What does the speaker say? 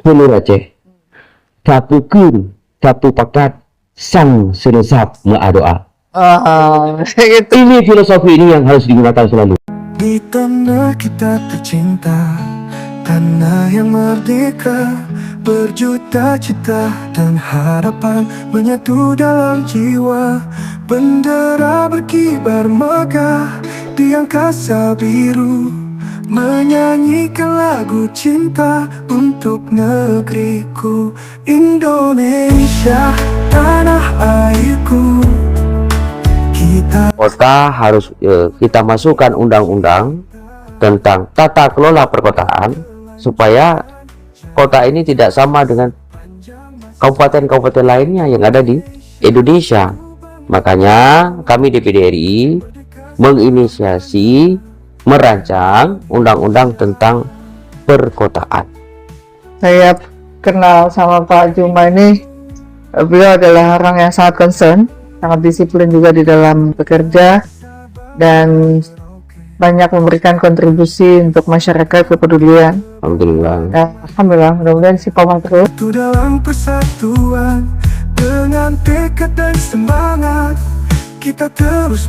Hulu Aceh Kapukur Kapu Pakat Sang Seresap Doa. Gitu. Ini filosofi ini yang harus digunakan selalu. Di tanah kita tercinta, tanah yang merdeka, berjuta cita dan harapan menyatu dalam jiwa. Bendera berkibar megah di angkasa biru, menyanyikan lagu cinta untuk negeriku. Indonesia, tanah airku. Kota harus kita masukkan undang-undang tentang tata kelola perkotaan supaya kota ini tidak sama dengan kabupaten-kabupaten lainnya yang ada di Indonesia. Makanya kami DPD RI menginisiasi merancang undang-undang tentang perkotaan. Saya kenal sama Pak Juma ini, beliau adalah orang yang sangat concern, sangat disiplin juga di dalam bekerja, dan banyak memberikan kontribusi untuk masyarakat kepedulian. Alhamdulillah. Ya, alhamdulillah, mudah-mudahan si Paman terus. Itu dalam persatuan, dengan tekad dan semangat, kita terus